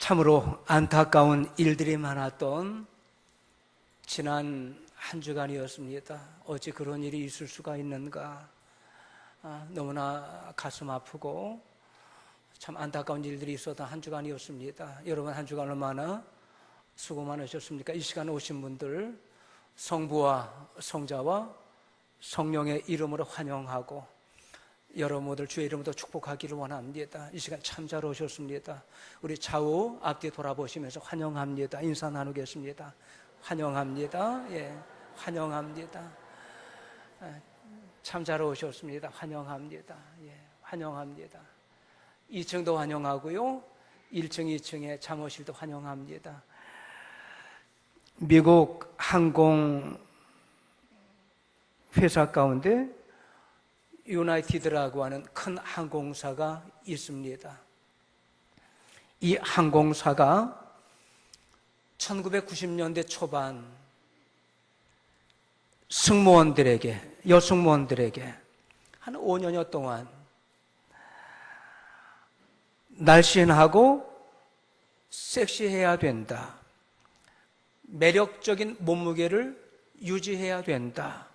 참으로 안타까운 일들이 많았던 지난 한 주간이었습니다. 어찌 그런 일이 있을 수가 있는가. 너무나 가슴 아프고 참 안타까운 일들이 있었던 한 주간이었습니다. 여러분 한 주간 얼마나 수고 많으셨습니까? 이 시간에 오신 분들 성부와 성자와 성령의 이름으로 환영하고 여러분들 주의 이름으로 축복하기를 원합니다. 이 시간 참 잘 오셨습니다. 우리 좌우 앞뒤 돌아보시면서 환영합니다. 인사 나누겠습니다. 환영합니다. 예, 환영합니다. 참 잘 오셨습니다. 환영합니다. 예, 환영합니다. 2층도 환영하고요. 1층, 2층에 잠옷실도 환영합니다. 미국 항공 회사 가운데 유나이티드라고 하는 큰 항공사가 있습니다. 이 항공사가 1990년대 초반 승무원들에게, 여승무원들에게 한 5년여 동안 날씬하고 섹시해야 된다. 매력적인 몸무게를 유지해야 된다.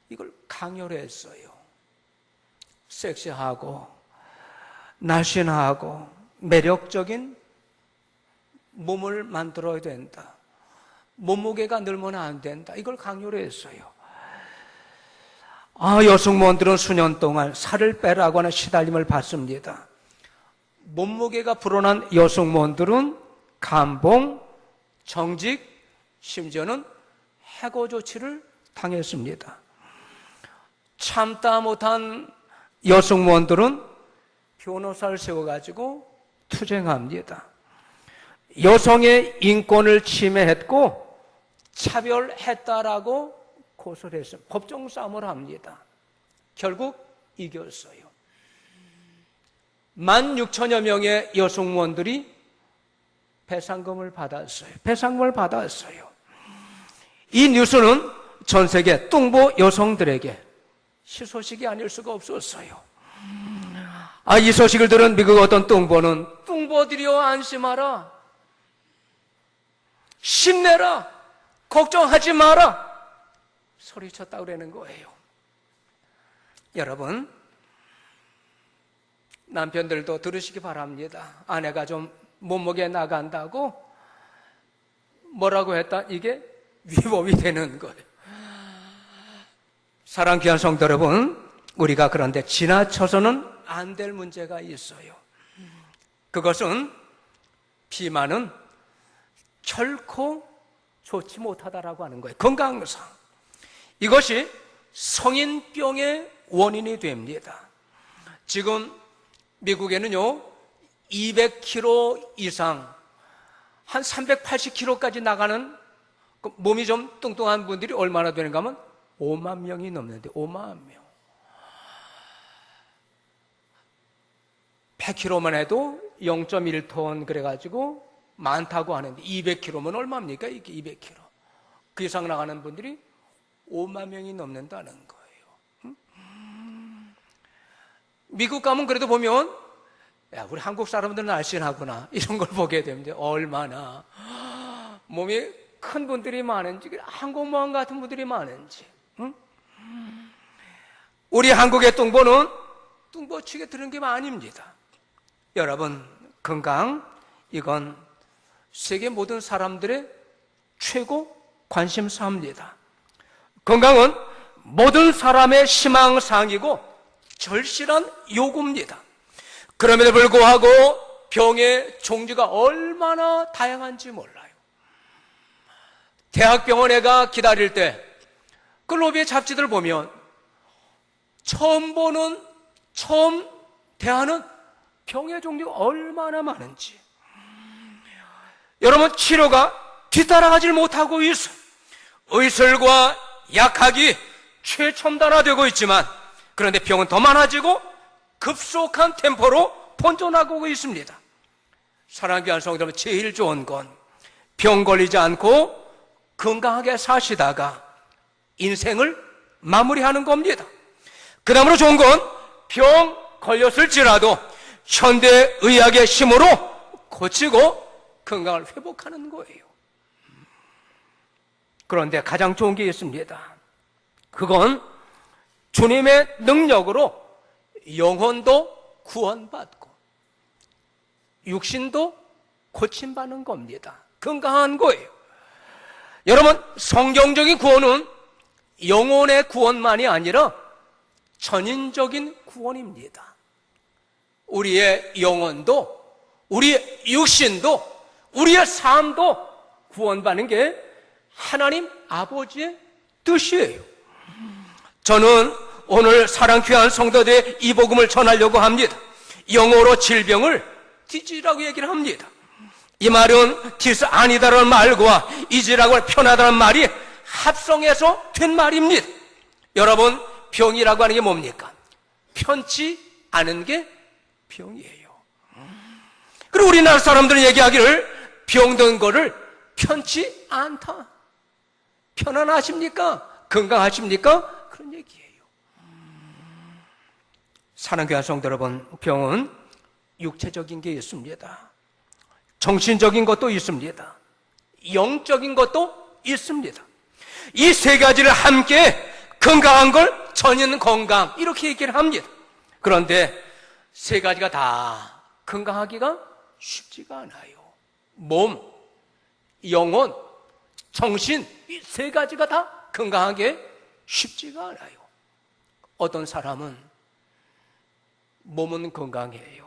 이걸 강요를 했어요. 섹시하고 날씬하고 매력적인 몸을 만들어야 된다. 몸무게가 늘면 안 된다. 이걸 강요를 했어요. 여승무원들은 수년 동안 살을 빼라고 하는 시달림을 받습니다. 몸무게가 불어난 여승무원들은 감봉, 정직, 심지어는 해고 조치를 당했습니다. 참다 못한 여승무원들은 변호사를 세워가지고 투쟁합니다. 여성의 인권을 침해했고 차별했다라고 고소를 했어요. 법정 싸움을 합니다. 결국 이겼어요. 16,000여 명의 여승무원들이 배상금을 받았어요. 배상금을 받았어요. 이 뉴스는 전 세계 뚱보 여성들에게 희소식이 아닐 수가 없었어요. 이 소식을 들은 미국 어떤 뚱보는 뚱보들이여 안심하라. 힘내라. 걱정하지 마라. 소리쳤다고 그러는 거예요. 여러분, 남편들도 들으시기 바랍니다. 아내가 좀 몸무게 나간다고 뭐라고 했다? 이게 위법이 되는 거예요. 사랑 귀한 성도 여러분, 우리가 그런데 지나쳐서는 안 될 문제가 있어요. 그것은 비만은 결코 좋지 못하다라고 하는 거예요. 건강상. 이것이 성인병의 원인이 됩니다. 지금 미국에는요, 200kg 이상, 한 380kg까지 나가는 몸이 좀 뚱뚱한 분들이 얼마나 되는가 하면 5만 명이 넘는데 5만 명. 100kg만 해도 0.1톤 그래가지고 많다고 하는데 200kg면 얼마입니까? 이게 200kg. 그 이상 나가는 분들이 5만 명이 넘는다는 거예요. 미국 가면 그래도 보면 우리 한국 사람들은 날씬하구나 이런 걸 보게 됩니다. 얼마나 몸이 큰 분들이 많은지, 항공모함 같은 분들이 많은지. 우리 한국의 뚱보는 뚱보치게 들은 게 아닙니다. 여러분, 건강, 이건 세계 모든 사람들의 최고 관심사입니다. 건강은 모든 사람의 희망사항이고 절실한 요구입니다. 그럼에도 불구하고 병의 종류가 얼마나 다양한지 몰라요. 대학병원에 가 기다릴 때 그 로비의 잡지들 보면 처음 대하는 병의 종류가 얼마나 많은지. 여러분, 치료가 뒤따라가질 못하고 있어요. 의술과 약학이 최첨단화되고 있지만 그런데 병은 더 많아지고 급속한 템포로 번져나가고 있습니다. 사랑하는 귀한 성도 여러분, 제일 좋은 건 병 걸리지 않고 건강하게 사시다가 인생을 마무리하는 겁니다. 그 다음으로 좋은 건 병 걸렸을지라도 현대의학의 힘으로 고치고 건강을 회복하는 거예요. 그런데 가장 좋은 게 있습니다. 그건 주님의 능력으로 영혼도 구원받고 육신도 고침받는 겁니다. 건강한 거예요. 여러분, 성경적인 구원은 영혼의 구원만이 아니라 전인적인 구원입니다. 우리의 영혼도, 우리의 육신도, 우리의 삶도 구원받는 게 하나님 아버지의 뜻이에요. 저는 오늘 사랑귀한 성도들의 이 복음을 전하려고 합니다. 영어로 질병을 디지라고 얘기를 합니다. 이 말은 디스 아니다라는 말과 이지라고 편하다는 말이 합성해서 된 말입니다. 여러분, 병이라고 하는 게 뭡니까? 편치 않은 게 병이에요. 그리고 우리나라 사람들은 얘기하기를 병든 거를 편치 않다. 편안하십니까? 건강하십니까? 그런 얘기예요. 사랑하는 성도 여러분, 병은 육체적인 게 있습니다. 정신적인 것도 있습니다. 영적인 것도 있습니다. 이 세 가지를 함께 건강한 걸 전인 건강 이렇게 얘기를 합니다. 그런데 세 가지가 다 건강하기가 쉽지가 않아요. 몸, 영혼, 정신 이 세 가지가 다 건강하게 쉽지가 않아요. 어떤 사람은 몸은 건강해요.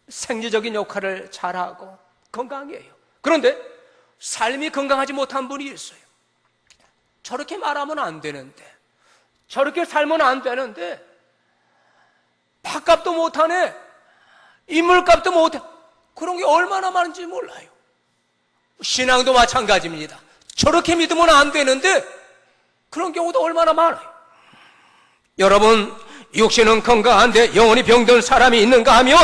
생리적인 역할을 잘하고 건강해요. 그런데 삶이 건강하지 못한 분이 있어요. 저렇게 말하면 안 되는데, 저렇게 살면 안 되는데, 밥값도 못하네, 인물값도 못해. 그런 게 얼마나 많은지 몰라요. 신앙도 마찬가지입니다. 저렇게 믿으면 안 되는데 그런 경우도 얼마나 많아요. 여러분, 육신은 건강한데 영혼이 병든 사람이 있는가 하면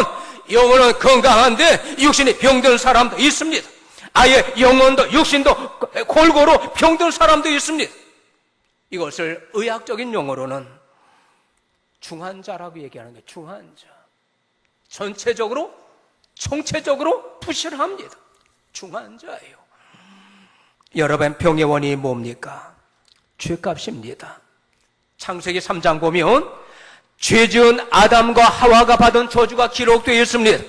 영혼은 건강한데 육신이 병든 사람도 있습니다. 아예 영혼도 육신도 골고루 병든 사람도 있습니다. 이것을 의학적인 용어로는 중환자라고 얘기하는 거예요. 중환자. 전체적으로 총체적으로 부시를 합니다. 중환자예요. 여러분, 병의 원인이 뭡니까? 죄값입니다. 창세기 3장 보면 죄 지은 아담과 하와가 받은 저주가 기록되어 있습니다.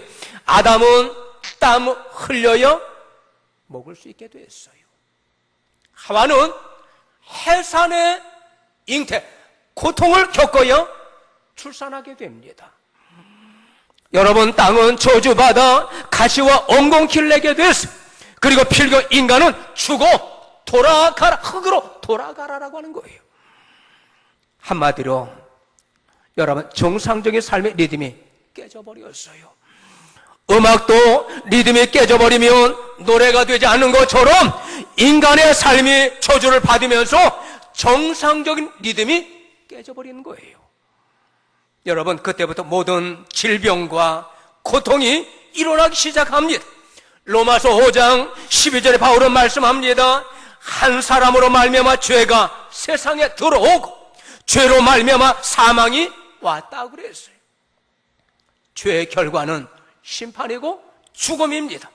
아담은 땀 흘려야 먹을 수 있게 됐어요. 하와는 해산의 잉태, 고통을 겪어야 출산하게 됩니다. 여러분, 땅은 저주받아 가시와 엉겅퀴를 내게 됐어요. 그리고 필경 인간은 죽어 돌아가라, 흙으로 돌아가라라고 하는 거예요. 한마디로 여러분, 정상적인 삶의 리듬이 깨져버렸어요. 음악도 리듬이 깨져버리면 노래가 되지 않는 것처럼 인간의 삶이 저주를 받으면서 정상적인 리듬이 깨져버리는 거예요. 여러분, 그때부터 모든 질병과 고통이 일어나기 시작합니다. 로마서 5장 12절에 바울은 말씀합니다. 한 사람으로 말미암아 죄가 세상에 들어오고 죄로 말미암아 사망이 왔다고 그랬어요. 죄의 결과는 심판이고 죽음입니다.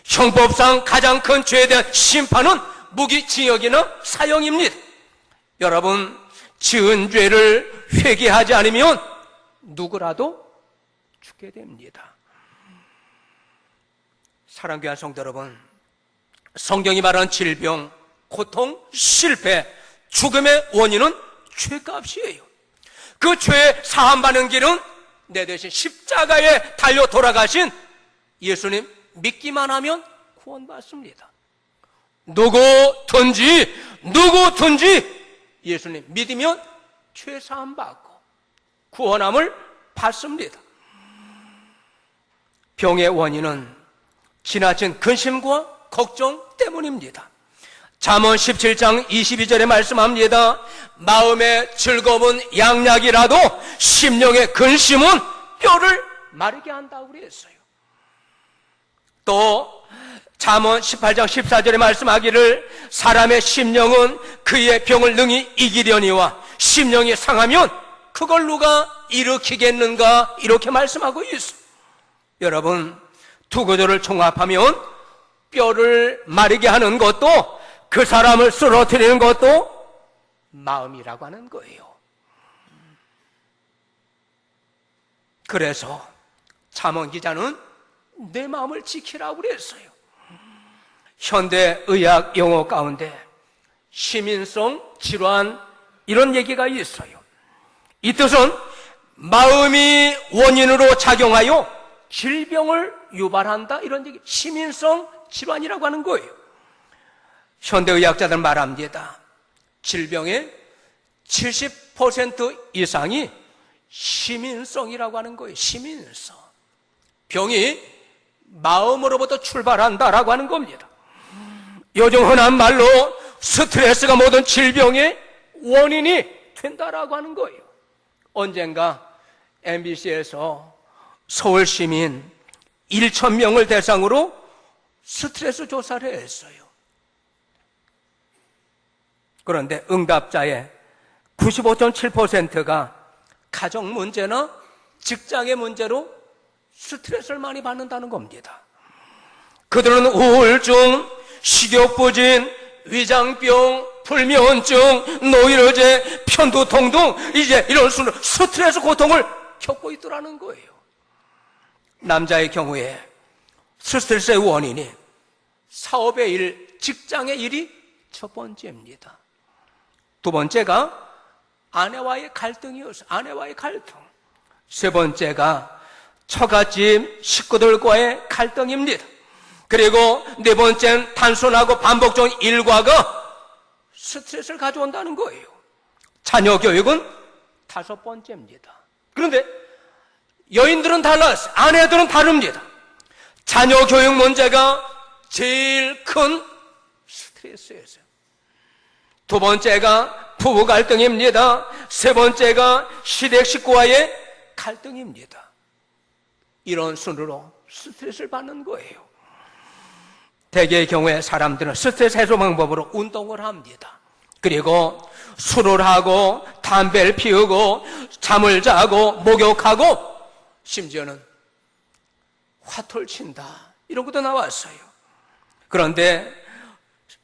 형법상 가장 큰 죄에 대한 심판은 무기징역이나 사형입니다. 여러분, 지은 죄를 회개하지 않으면 누구라도 죽게 됩니다. 사랑귀한 성도 여러분, 성경이 말하는 질병, 고통, 실패, 죽음의 원인은 죄값이에요. 그 죄 사함받는 길은 내 대신 십자가에 달려 돌아가신 예수님 믿기만 하면 구원받습니다. 누구든지 예수님 믿으면 죄 사함받고 구원함을 받습니다. 병의 원인은 지나친 근심과 걱정 때문입니다. 잠언 17장 22절에 말씀합니다. 마음의 즐거움은 양약이라도 심령의 근심은 뼈를 마르게 한다고 그랬어요. 또 잠언 18장 14절에 말씀하기를 사람의 심령은 그의 병을 능히 이기려니와 심령이 상하면 그걸 누가 일으키겠는가 이렇게 말씀하고 있어요. 여러분, 두 구조를 종합하면 뼈를 마르게 하는 것도 그 사람을 쓰러뜨리는 것도 마음이라고 하는 거예요. 그래서 잠언 기자는 내 마음을 지키라고 그랬어요. 현대의학 용어 가운데 시민성 질환 이런 얘기가 있어요. 이 뜻은 마음이 원인으로 작용하여 질병을 유발한다 이런 얘기, 시민성 질환이라고 하는 거예요. 현대의학자들 말합니다. 질병의 70% 이상이 시민성이라고 하는 거예요. 시민성. 병이 마음으로부터 출발한다라고 하는 겁니다. 요즘 흔한 말로 스트레스가 모든 질병의 원인이 된다라고 하는 거예요. 언젠가 MBC에서 서울 시민 1,000명을 대상으로 스트레스 조사를 했어요. 그런데 응답자의 95.7%가 가정 문제나 직장의 문제로 스트레스를 많이 받는다는 겁니다. 그들은 우울증, 식욕부진, 위장병, 불면증, 노이로제, 편두통 등 이제 이런 순으로 스트레스 고통을 겪고 있더라는 거예요. 남자의 경우에 스트레스의 원인이 사업의 일, 직장의 일이 첫 번째입니다. 두 번째가 아내와의 갈등이었어요. 아내와의 갈등. 세 번째가 처갓집 식구들과의 갈등입니다. 그리고 네 번째는 단순하고 반복적인 일과가 스트레스를 가져온다는 거예요. 자녀 교육은 다섯 번째입니다. 그런데 여인들은 달랐어요. 아내들은 다릅니다. 자녀 교육 문제가 제일 큰 스트레스였어요. 두 번째가 부부 갈등입니다. 세 번째가 시댁 식구와의 갈등입니다. 이런 순으로 스트레스를 받는 거예요. 대개의 경우에 사람들은 스트레스 해소 방법으로 운동을 합니다. 그리고 술을 하고 담배를 피우고 잠을 자고 목욕하고 심지어는 화투를 친다 이런 것도 나왔어요. 그런데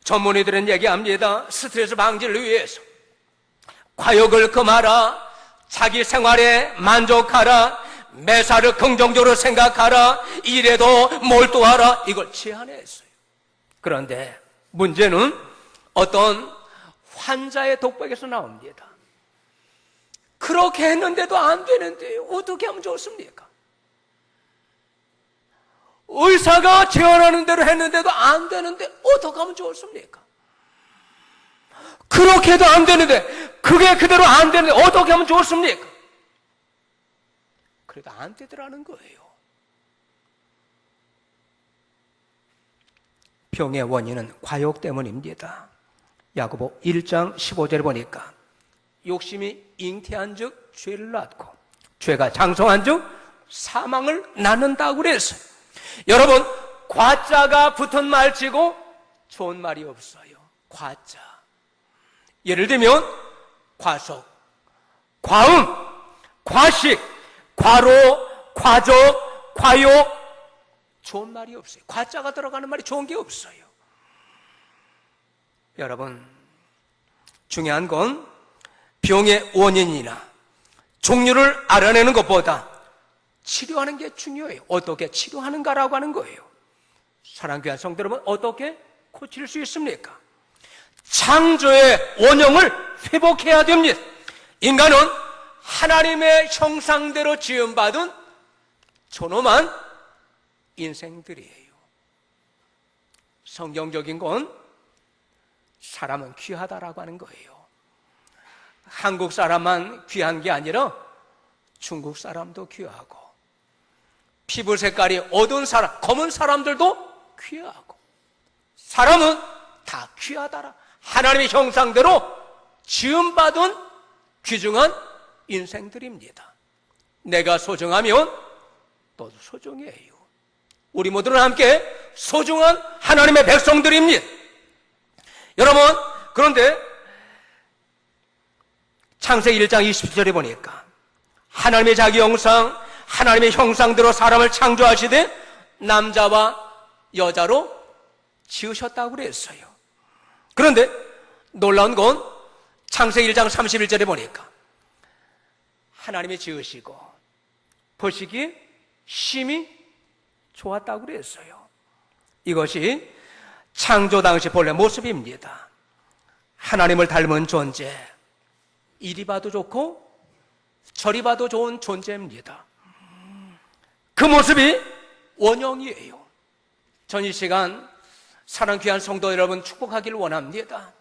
전문의들은 얘기합니다. 스트레스 방지를 위해서 과욕을 금하라, 자기 생활에 만족하라, 매사를 긍정적으로 생각하라, 일에도 몰두하라, 이걸 제안했어요. 그런데 문제는 어떤 환자의 독백에서 나옵니다. 그렇게 했는데도 안 되는데 어떻게 하면 좋습니까? 의사가 제안하는 대로 했는데도 안 되는데 어떻게 하면 좋습니까? 그렇게 해도 안 되는데 그게 그대로 안 되는데 어떻게 하면 좋습니까? 그래도 안 되더라는 거예요. 병의 원인은 과욕 때문입니다. 야고보 1장 15절에 보니까 욕심이 잉태한 즉 죄를 낳고 죄가 장성한 즉 사망을 낳는다고 그랬어요. 여러분, 과자가 붙은 말치고 좋은 말이 없어요. 과자. 예를 들면 과속, 과음, 과식, 과로, 과적, 과욕, 좋은 말이 없어요. 과자가 들어가는 말이 좋은 게 없어요. 여러분, 중요한 건 병의 원인이나 종류를 알아내는 것보다 치료하는 게 중요해요. 어떻게 치료하는가라고 하는 거예요. 사랑하는 귀한 성도 여러분, 어떻게 고칠 수 있습니까? 창조의 원형을 회복해야 됩니다. 인간은 하나님의 형상대로 지음받은 존엄한 인생들이에요. 성경적인 건 사람은 귀하다라고 하는 거예요. 한국 사람만 귀한 게 아니라 중국 사람도 귀하고 피부 색깔이 어두운 사람, 검은 사람들도 귀하고 사람은 다 귀하다라. 하나님의 형상대로 지음받은 귀중한 인생들입니다. 내가 소중하면 너도 소중해요. 우리 모두는 함께 소중한 하나님의 백성들입니다. 여러분, 그런데 창세기 1장 20절에 보니까 하나님의 자기 형상, 하나님의 형상대로 사람을 창조하시되 남자와 여자로 지으셨다고 그랬어요. 그런데 놀라운 건 창세기 1장 31절에 보니까 하나님이 지으시고 보시기에 심히 좋았다고 그랬어요. 이것이 창조 당시 본래 모습입니다. 하나님을 닮은 존재, 이리 봐도 좋고 저리 봐도 좋은 존재입니다. 그 모습이 원형이에요. 전 이 시간 사랑 귀한 성도 여러분 축복하기를 원합니다.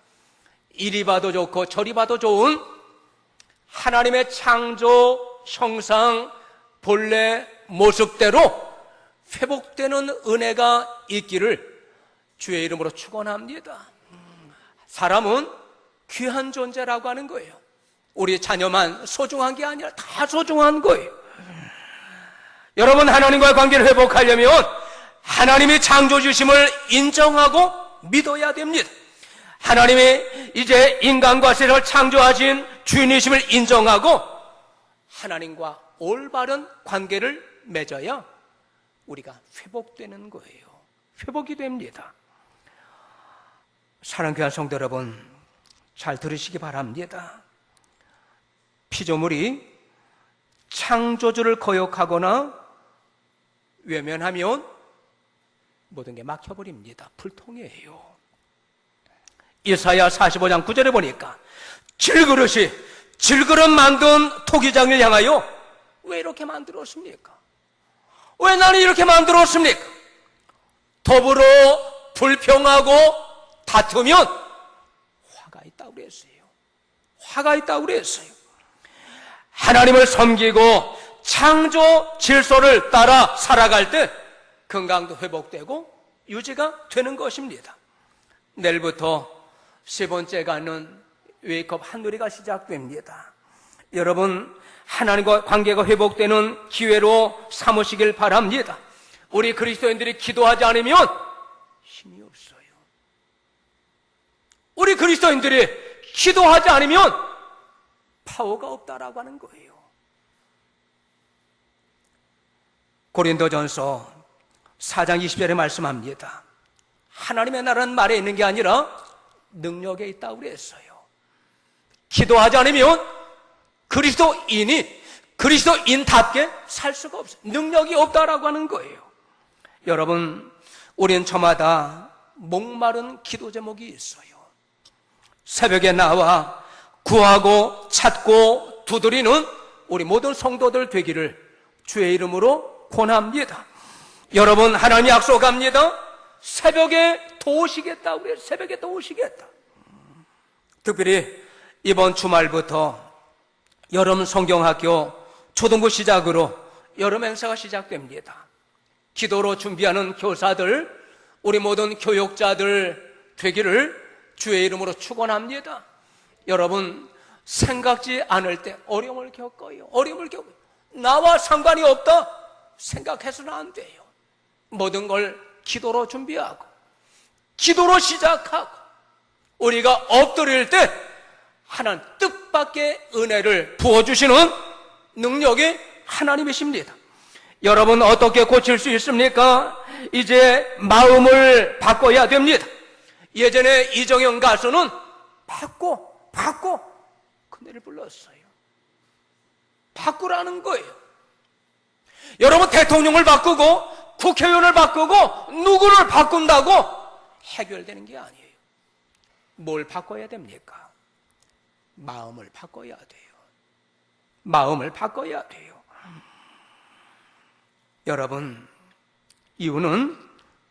이리 봐도 좋고 저리 봐도 좋은 하나님의 창조 형상 본래 모습대로 회복되는 은혜가 있기를 주의 이름으로 축원합니다. 사람은 귀한 존재라고 하는 거예요. 우리 자녀만 소중한 게 아니라 다 소중한 거예요. 여러분, 하나님과의 관계를 회복하려면 하나님이 창조주심을 인정하고 믿어야 됩니다. 하나님이 이제 인간과 세상을 창조하신 주인이심을 인정하고 하나님과 올바른 관계를 맺어야 우리가 회복되는 거예요. 회복이 됩니다. 사랑하는 귀한 성도 여러분, 잘 들으시기 바랍니다. 피조물이 창조주를 거역하거나 외면하면 모든 게 막혀버립니다. 불통이에요. 이사야 45장 9절에 보니까 질그릇 만든 토기장을 향하여 왜 이렇게 만들었습니까? 왜 나는 이렇게 만들었습니까? 더불어 불평하고 다투면 화가 있다고 그랬어요. 화가 있다고 그랬어요. 하나님을 섬기고 창조 질서를 따라 살아갈 때 건강도 회복되고 유지가 되는 것입니다. 내일부터 세 번째 가는 웨이크업 한누리가 시작됩니다. 여러분, 하나님과 관계가 회복되는 기회로 삼으시길 바랍니다. 우리 그리스도인들이 기도하지 않으면 힘이 없어요. 우리 그리스도인들이 기도하지 않으면 파워가 없다라고 하는 거예요. 고린도전서 4장 20절에 말씀합니다. 하나님의 나라는 말에 있는 게 아니라 능력에 있다고 그랬어요. 기도하지 않으면 그리스도인답게 살 수가 없어요. 능력이 없다라고 하는 거예요. 여러분, 우리는 저마다 목마른 기도 제목이 있어요. 새벽에 나와 구하고 찾고 두드리는 우리 모든 성도들 되기를 주의 이름으로 권합니다. 여러분, 하나님 약속합니다. 새벽에 또 오시겠다고 그래요. 새벽에 또 오시겠다. 특별히 이번 주말부터 여름 성경학교 초등부 시작으로 여름 행사가 시작됩니다. 기도로 준비하는 교사들, 우리 모든 교육자들 되기를 주의 이름으로 축원합니다. 여러분, 생각지 않을 때 어려움을 겪어요. 나와 상관이 없다 생각해서는 안 돼요. 모든 걸 기도로 준비하고 기도로 시작하고 우리가 엎드릴 때 하나님 뜻밖의 은혜를 부어주시는 능력이 하나님이십니다. 여러분, 어떻게 고칠 수 있습니까? 이제 마음을 바꿔야 됩니다. 예전에 이정현 가수는 바꿔 그 노래를 불렀어요. 바꾸라는 거예요. 여러분, 대통령을 바꾸고 국회의원을 바꾸고 누구를 바꾼다고 해결되는 게 아니에요. 뭘 바꿔야 됩니까? 마음을 바꿔야 돼요. 마음을 바꿔야 돼요. 여러분, 이유는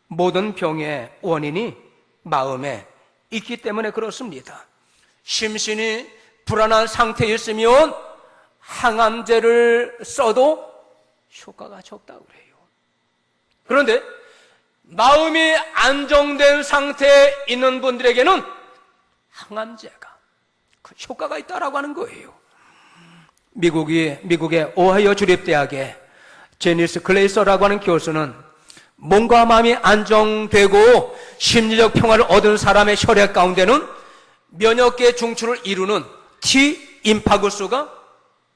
모든 병의 원인이 마음에 있기 때문에 그렇습니다. 심신이 불안한 상태에 있으면 항암제를 써도 효과가 적다고 그래요. 그런데 마음이 안정된 상태에 있는 분들에게는 항암제가 그 효과가 있다라고 하는 거예요. 미국의 오하이오 주립대학의 제니스 글레이서라고 하는 교수는 몸과 마음이 안정되고 심리적 평화를 얻은 사람의 혈액 가운데는 면역계 중추를 이루는 T 임파구수가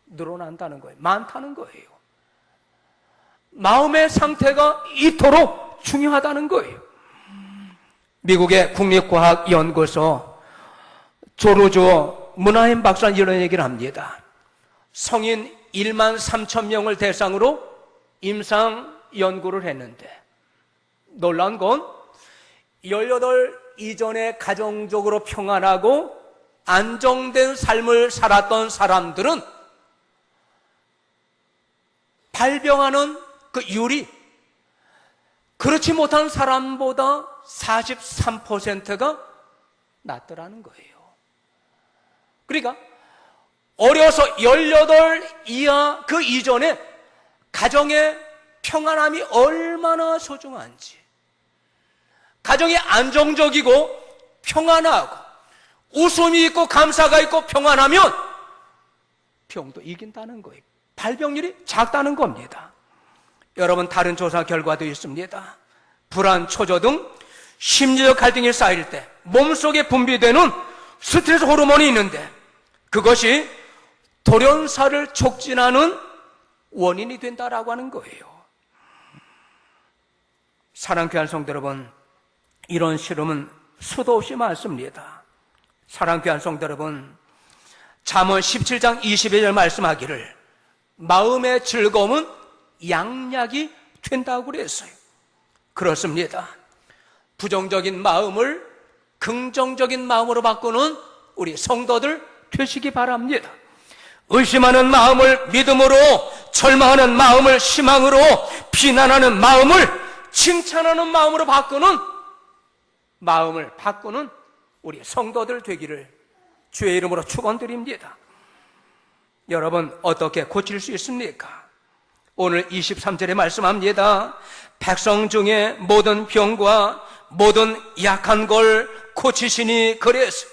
늘어난다는 거예요. 많다는 거예요. 마음의 상태가 이토록 중요하다는 거예요. 미국의 국립과학연구소 조르조 문하임 박사는 이런 얘기를 합니다. 성인 1만 3천 명을 대상으로 임상 연구를 했는데 놀라운 건 18 이전에 가정적으로 평안하고 안정된 삶을 살았던 사람들은 발병하는 그 율이 그렇지 못한 사람보다 43%가 낮더라는 거예요. 그러니까 어려서 18 이하 그 이전에 가정의 평안함이 얼마나 소중한지, 가정이 안정적이고 평안하고 웃음이 있고 감사가 있고 평안하면 병도 이긴다는 거예요. 발병률이 작다는 겁니다. 여러분, 다른 조사 결과도 있습니다. 불안, 초조 등 심리적 갈등이 쌓일 때 몸속에 분비되는 스트레스 호르몬이 있는데 그것이 돌연사를 촉진하는 원인이 된다라고 하는 거예요. 사랑하는 귀한 성도 여러분, 이런 실험은 수도 없이 많습니다. 사랑하는 귀한 성도 여러분, 잠언 17장 22절 말씀하기를 마음의 즐거움은 양약이 된다고 그랬어요. 그렇습니다. 부정적인 마음을 긍정적인 마음으로 바꾸는 우리 성도들 되시기 바랍니다. 의심하는 마음을 믿음으로, 절망하는 마음을 희망으로, 비난하는 마음을 칭찬하는 마음으로 바꾸는 우리 성도들 되기를 주의 이름으로 축원드립니다. 여러분, 어떻게 고칠 수 있습니까? 오늘 23절에 말씀합니다. 백성 중에 모든 병과 모든 약한 걸 고치시니 그래서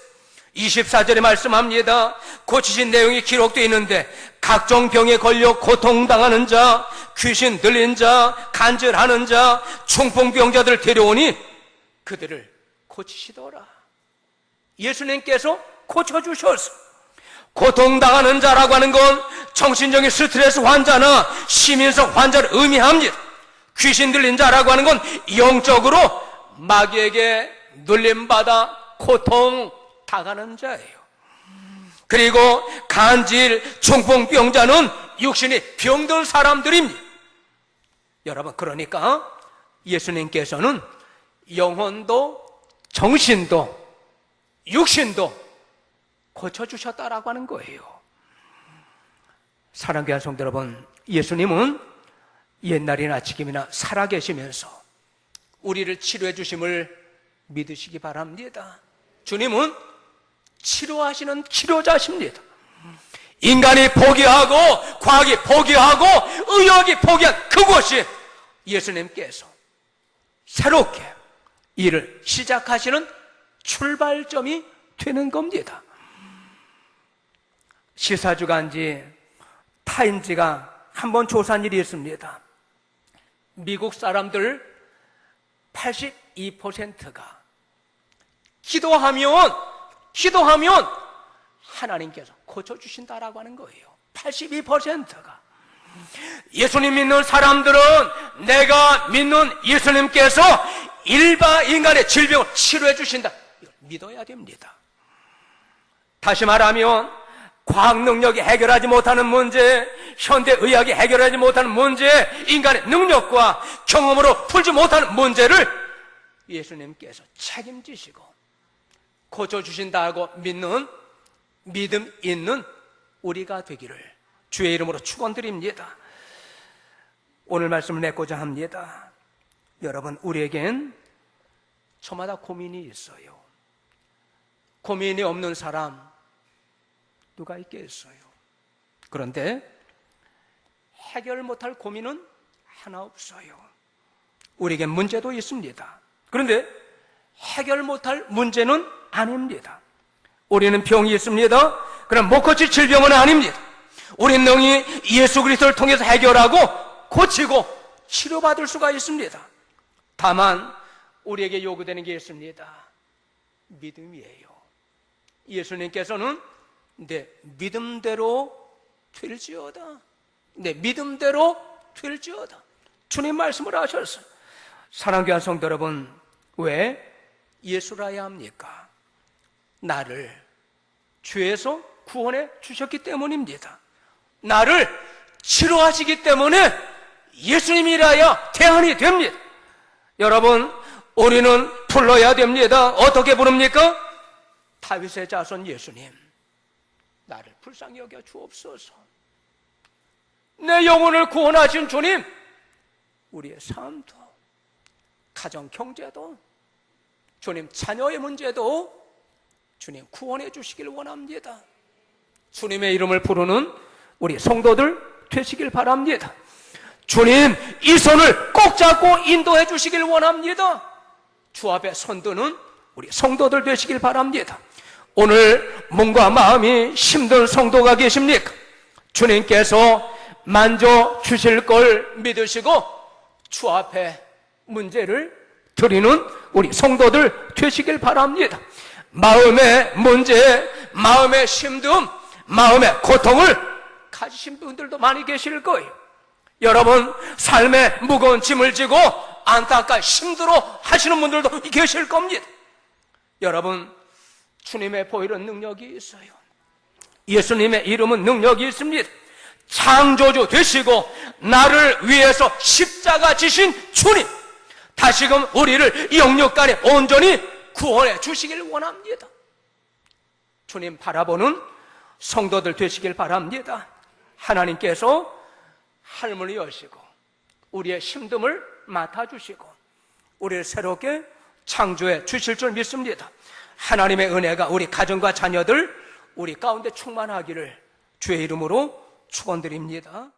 24절에 말씀합니다. 고치신 내용이 기록되어 있는데 각종 병에 걸려 고통당하는 자, 귀신 들린 자, 간절하는 자, 중풍병자들 데려오니 그들을 고치시더라. 예수님께서 고쳐주셨어. 고통당하는 자라고 하는 건 정신적인 스트레스 환자나 시민성 환자를 의미합니다. 귀신 들린 자라고 하는 건 영적으로 마귀에게 눌림받아 고통 당하는 자예요. 그리고 간질, 중풍병자는 육신이 병든 사람들입니다. 여러분, 그러니까 예수님께서는 영혼도 정신도 육신도 고쳐주셨다라고 하는 거예요. 사랑하는 귀한 성도 여러분, 예수님은 옛날이나 지금이나 살아계시면서 우리를 치료해 주심을 믿으시기 바랍니다. 주님은 치료하시는 치료자십니다. 인간이 포기하고 과학이 포기하고 의학이 포기한 그곳이 예수님께서 새롭게 일을 시작하시는 출발점이 되는 겁니다. 시사주간지 타임지가 한번 조사한 일이 있습니다. 미국 사람들 82%가 기도하면 하나님께서 고쳐주신다라고 하는 거예요. 82%가. 예수님 믿는 사람들은 내가 믿는 예수님께서 인간의 질병을 치료해 주신다, 이걸 믿어야 됩니다. 다시 말하면 과학 능력이 해결하지 못하는 문제, 현대의학이 해결하지 못하는 문제, 인간의 능력과 경험으로 풀지 못하는 문제를 예수님께서 책임지시고 고쳐주신다고 믿는 믿음 있는 우리가 되기를 주의 이름으로 축원드립니다. 오늘 말씀을 맺고자 합니다. 여러분, 우리에겐 저마다 고민이 있어요. 고민이 없는 사람 누가 있겠어요? 그런데 해결 못할 고민은 하나 없어요. 우리에게 문제도 있습니다. 그런데 해결 못할 문제는 아닙니다. 우리는 병이 있습니다. 그럼 못 고칠 질병은 아닙니다. 우리는 능히 예수 그리스도를 통해서 해결하고 고치고 치료받을 수가 있습니다. 다만 우리에게 요구되는 게 있습니다. 믿음이에요. 예수님께서는 내 믿음대로 될지어다, 내 믿음대로 될지어다, 주님 말씀을 하셨어요. 사랑하는 귀한 성도 여러분, 왜 예수라야 합니까? 나를 죄에서 구원해 주셨기 때문입니다. 나를 치료하시기 때문에 예수님이라야 대안이 됩니다. 여러분, 우리는 불러야 됩니다. 어떻게 부릅니까? 다윗의 자손 예수님, 나를 불쌍히 여겨 주옵소서. 내 영혼을 구원하신 주님, 우리의 삶도, 가정 경제도, 주님 자녀의 문제도 주님 구원해 주시길 원합니다. 주님의 이름을 부르는 우리 성도들 되시길 바랍니다. 주님 이 손을 꼭 잡고 인도해 주시길 원합니다. 주 앞에 손드는 우리 성도들 되시길 바랍니다. 오늘 몸과 마음이 힘든 성도가 계십니까? 주님께서 만져주실 걸 믿으시고 주 앞에 문제를 드리는 우리 성도들 되시길 바랍니다. 마음의 문제, 마음의 힘듦, 마음의 고통을 가지신 분들도 많이 계실 거예요. 여러분, 삶의 무거운 짐을 지고 안타까 힘들어 하시는 분들도 계실 겁니다. 여러분, 주님의 보이는 능력이 있어요. 예수님의 이름은 능력이 있습니다. 창조주 되시고 나를 위해서 십자가 지신 주님, 다시금 우리를 영육간에 온전히 구원해 주시길 원합니다. 주님 바라보는 성도들 되시길 바랍니다. 하나님께서 할문을 여시고 우리의 힘듦을 맡아주시고 우리를 새롭게 창조해 주실 줄 믿습니다. 하나님의 은혜가 우리 가정과 자녀들, 우리 가운데 충만하기를 주의 이름으로 축원드립니다.